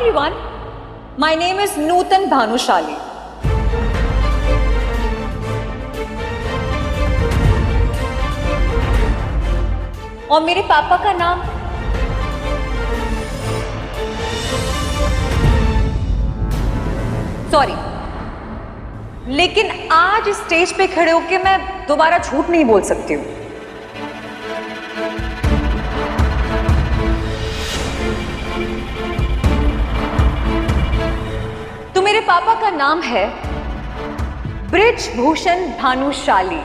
everyone. My name is Nutan Bhanushali. और मेरे पापा का नाम सॉरी, लेकिन आज इस स्टेज पे खड़े होकर मैं दोबारा झूठ नहीं बोल सकती हूं। तो मेरे पापा का नाम है बृजभूषण भानुशाली।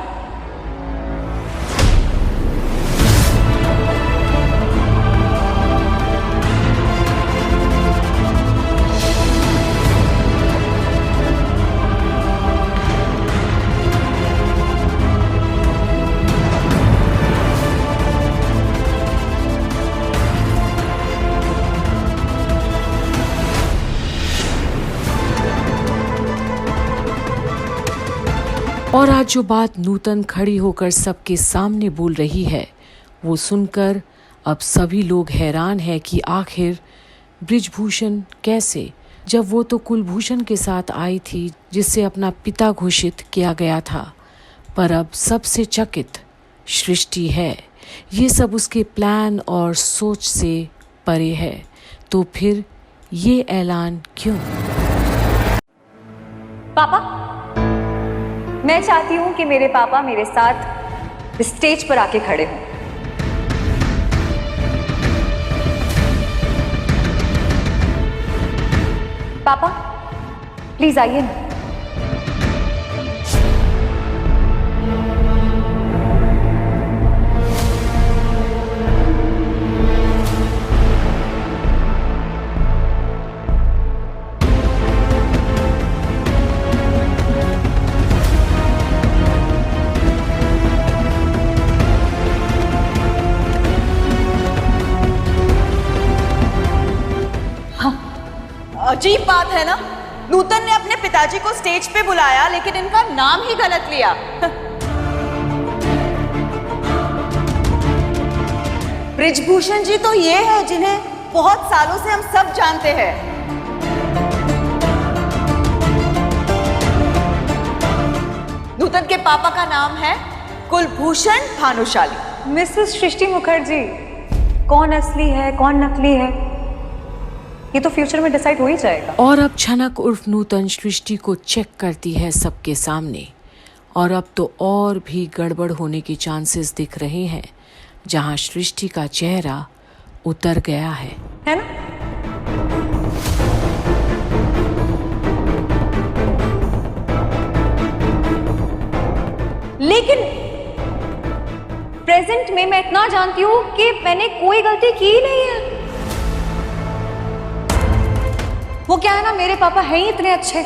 और आज जो बात नूतन खड़ी होकर सबके सामने बोल रही है, वो सुनकर अब सभी लोग हैरान हैं कि आखिर बृजभूषण कैसे, जब वो तो कुलभूषण के साथ आई थी जिसे अपना पिता घोषित किया गया था। पर अब सबसे चकित सृष्टि है। ये सब उसके प्लान और सोच से परे है। तो फिर ये ऐलान क्यों? पापा, मैं चाहती हूं कि मेरे पापा मेरे साथ स्टेज पर आके खड़े हों। पापा प्लीज आइए ना। अजीब बात है ना, नूतन ने अपने पिताजी को स्टेज पे बुलाया लेकिन इनका नाम ही गलत लिया। बृजभूषण जी तो ये है जिन्हें बहुत सालों से हम सब जानते हैं। नूतन के पापा का नाम है कुलभूषण भानुशाली। मिसेस सृष्टि मुखर्जी, कौन असली है कौन नकली है ये तो फ्यूचर में डिसाइड हो ही जाएगा। और अब छनक उर्फ नूतन सृष्टि को चेक करती है सबके सामने। और अब तो और भी गड़बड़ होने के चांसेस दिख रहे हैं, जहां सृष्टि का चेहरा उतर गया है ना? लेकिन प्रेजेंट में मैं इतना जानती हूं कि मैंने कोई गलती की ही नहीं है। वो क्या है ना, मेरे पापा हैं ही इतने अच्छे,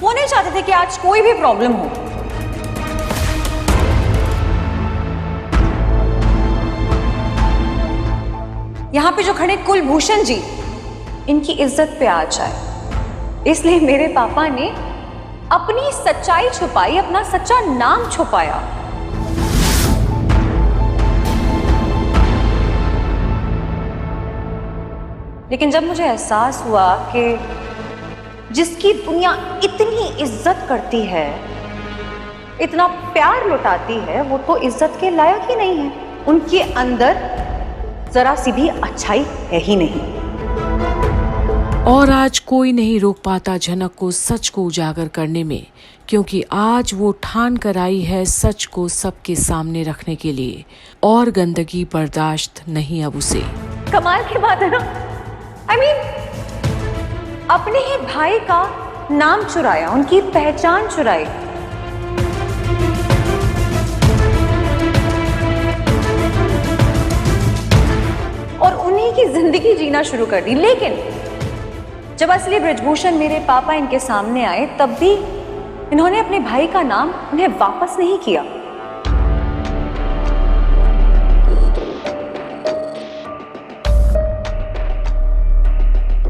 वो नहीं चाहते थे कि आज कोई भी प्रॉब्लम हो। यहां पे जो खड़े कुलभूषण जी, इनकी इज्जत पे आ जाए, इसलिए मेरे पापा ने अपनी सच्चाई छुपाई, अपना सच्चा नाम छुपाया। लेकिन जब मुझे एहसास हुआ कि जिसकी दुनिया इतनी इज्जत करती है, इतना प्यार लुटाती है, वो तो इज्जत के लायक ही नहीं है। उनके अंदर जरा सी भी अच्छाई है ही नहीं। और आज कोई नहीं रोक पाता झनक को सच को उजागर करने में, क्योंकि आज वो ठान कर आई है सच को सबके सामने रखने के लिए। और गंदगी बर्दाश्त नहीं अब उसे। कमाल की बात है ना, I mean, अपने ही भाई का नाम चुराया, उनकी पहचान चुराई। और उन्हीं की जिंदगी जीना शुरू कर दी। लेकिन जब असली बृजभूषण मेरे पापा इनके सामने आए, तब भी इन्होंने अपने भाई का नाम उन्हें वापस नहीं किया।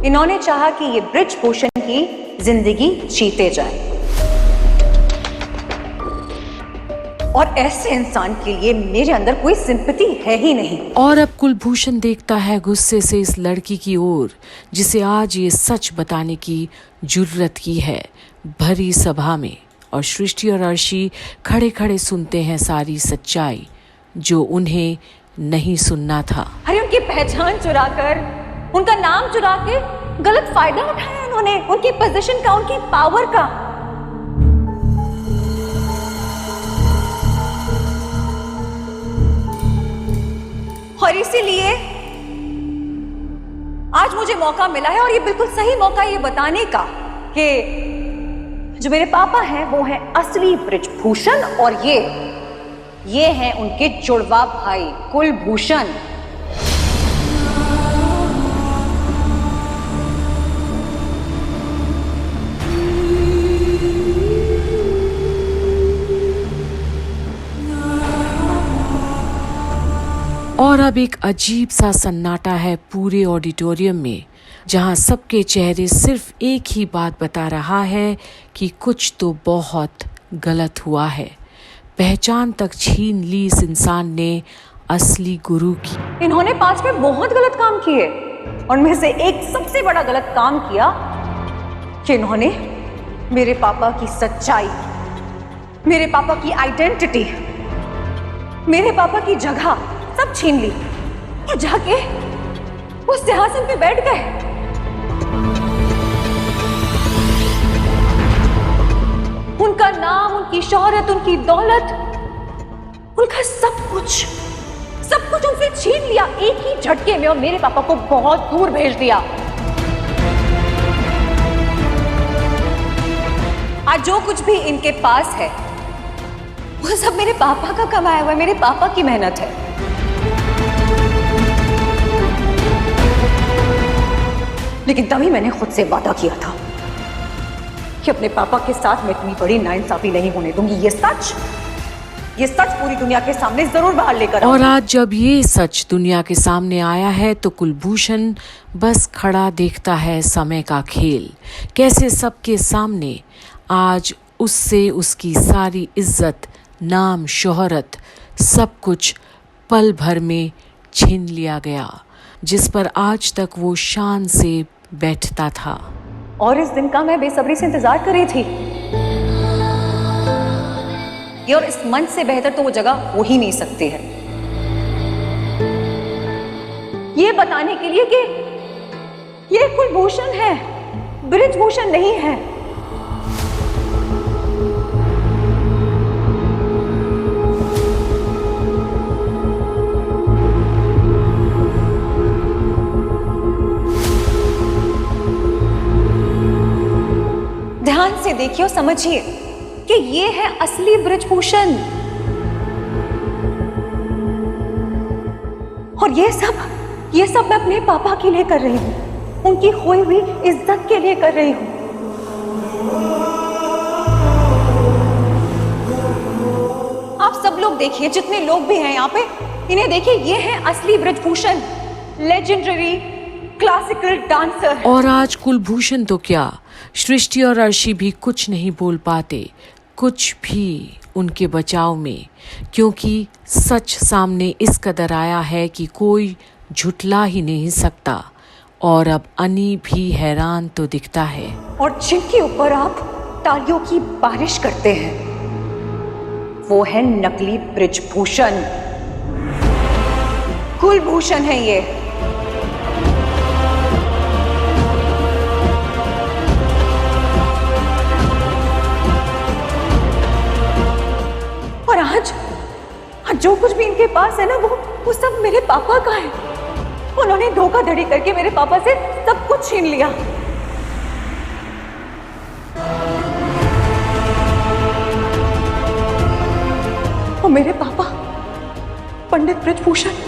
इन्होंने चाहा कि ये बृजभूषण की जिंदगी जीते जाए। और ऐसे इंसान के लिए मेरे अंदर कोई सिंपैथी है ही नहीं। और अब कुलभूषण देखता है गुस्से से इस लड़की की ओर जिसे आज ये सच बताने की जुर्रत की है भरी सभा में। और सृष्टि और अर्शी खड़े खड़े सुनते हैं सारी सच्चाई जो उन्हें नहीं सुनना था। अरे उनकी पहचान चुराकर, उनका नाम चुरा के गलत फायदा उठाया इन्होंने, उनकी पोजीशन का, उनकी पावर का। और इसीलिए आज मुझे मौका मिला है, और ये बिल्कुल सही मौका ये बताने का कि जो मेरे पापा हैं वो हैं असली बृजभूषण, और ये हैं उनके जुड़वा भाई कुलभूषण। और अब एक अजीब सा सन्नाटा है पूरे ऑडिटोरियम में, जहां सबके चेहरे सिर्फ एक ही बात बता रहा है कि कुछ तो बहुत गलत हुआ है। पहचान तक छीन ली इस इंसान ने असली गुरु की। इन्होंने पास्ट में बहुत गलत काम किए, और में से एक सबसे बड़ा गलत काम किया कि इन्होंने मेरे पापा की सच्चाई, मेरे पापा की आइडेंटिटी, मेरे पापा की जगह सब छीन ली और जाके उस सिंहासन पे बैठ गए। उनका नाम, उनकी शोहरत, उनकी दौलत, उनका सब कुछ उनसे छीन लिया एक ही झटके में, और मेरे पापा को बहुत दूर भेज दिया। आज जो कुछ भी इनके पास है वो सब मेरे पापा का कमाया हुआ है, मेरे पापा की मेहनत है। लेकिन तभी मैंने खुद से वादा किया था कि अपने पापा के साथ मैं इतनी बड़ी नाइंसाफी नहीं होने दूंगी। ये सच पूरी दुनिया के सामने जरूर बाहर लेकर आऊंगी। और आज जब ये सच दुनिया के सामने आया है तो कुलभूषण बस खड़ा देखता है समय का खेल, कैसे सबके सामने आज उससे उसकी सारी इज्जत, नाम, शोहरत, सब कुछ पल भर में छीन लिया गया, जिस पर आज तक वो शान से बैठता था। और इस दिन का मैं बेसब्री से इंतजार कर रही थी। ये और इस मंच से बेहतर तो वो जगह हो ही नहीं सकती है, ये बताने के लिए कि ये कुलभूषण है, बृजभूषण नहीं है। ध्यान से देखिए और समझिए कि ये है असली बृजभूषण, और ये सब मैं अपने पापा के लिए कर रही हूं, उनकी खोई हुई इज्जत के लिए कर रही हूं। आप सब लोग देखिए, जितने लोग भी हैं यहाँ पे, इन्हें देखिए, ये है असली बृजभूषण, लेजेंडरी क्लासिकल डांसर। और आज कुलभूषण तो क्या, सृष्टि और अर्शी भी कुछ नहीं बोल पाते, कुछ भी उनके बचाव में, क्योंकि सच सामने इस कदर आया है कि कोई झुटला ही नहीं सकता। और अब अनी भी हैरान तो दिखता है। और जिनके ऊपर आप तालियों की बारिश करते हैं वो है नकली बृजभूषण, कुलभूषण है ये। और आज जो कुछ भी इनके पास है ना, वो सब मेरे पापा का है। उन्होंने धोखाधड़ी करके मेरे पापा से सब कुछ छीन लिया। और मेरे पापा पंडित बृजभूषण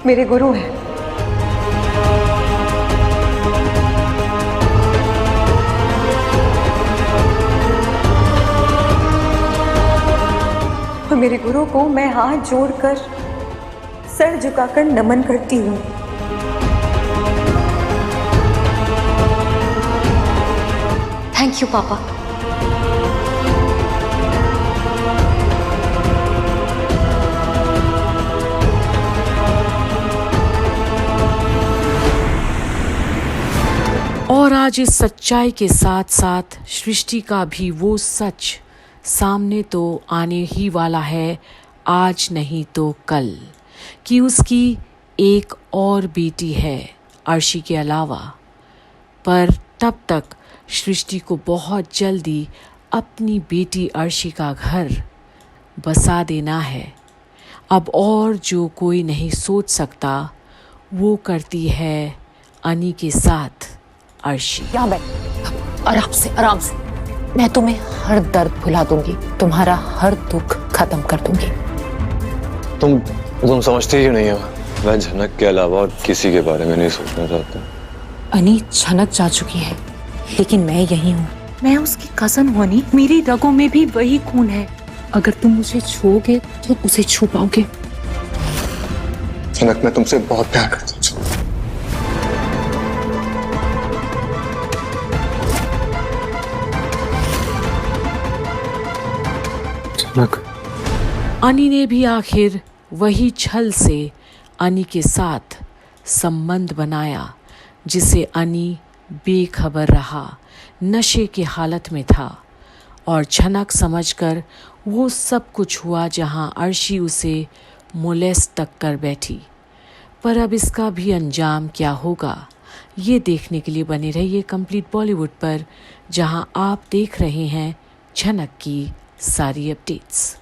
मेरे गुरु हैं। और मेरे गुरु को मैं हाथ जोड़कर, सर झुकाकर नमन करती हूँ। थैंक यू पापा। और आज इस सच्चाई के साथ साथ सृष्टि का भी वो सच सामने तो आने ही वाला है, आज नहीं तो कल, कि उसकी एक और बेटी है अर्शी के अलावा। पर तब तक सृष्टि को बहुत जल्दी अपनी बेटी अर्शी का घर बसा देना है। अब और जो कोई नहीं सोच सकता वो करती है अनी के साथ अर्शी। यहाँ बैठ, आराम से। मैं तुम्हें हर दर्द भुला दूंगी, तुम्हारा हर दुख खत्म कर दूंगी। तुम समझती ही नहीं हो, मैं झनक के अलावा और किसी के बारे में नहीं सोचना चाहता। अनी झनक जा चुकी है, लेकिन मैं यही हूँ। मैं उसकी कजन हूँ अनी, मेरी रगों में भी वही खून है। अगर तुम मुझे छूओगे तो उसे छू पाओगे। झनक, मैं तुमसे बहुत प्यार करता हूँ। अनी ने भी आखिर वही छल से अनी के साथ संबंध बनाया, जिसे अनी बेखबर रहा, नशे की हालत में था और झनक समझकर वो सब कुछ हुआ जहां अर्शी उसे मोलेस्ट तक कर बैठी। पर अब इसका भी अंजाम क्या होगा, ये देखने के लिए बने रहिए कंप्लीट बॉलीवुड पर, जहां आप देख रहे हैं झनक की सारी अपडेट्स।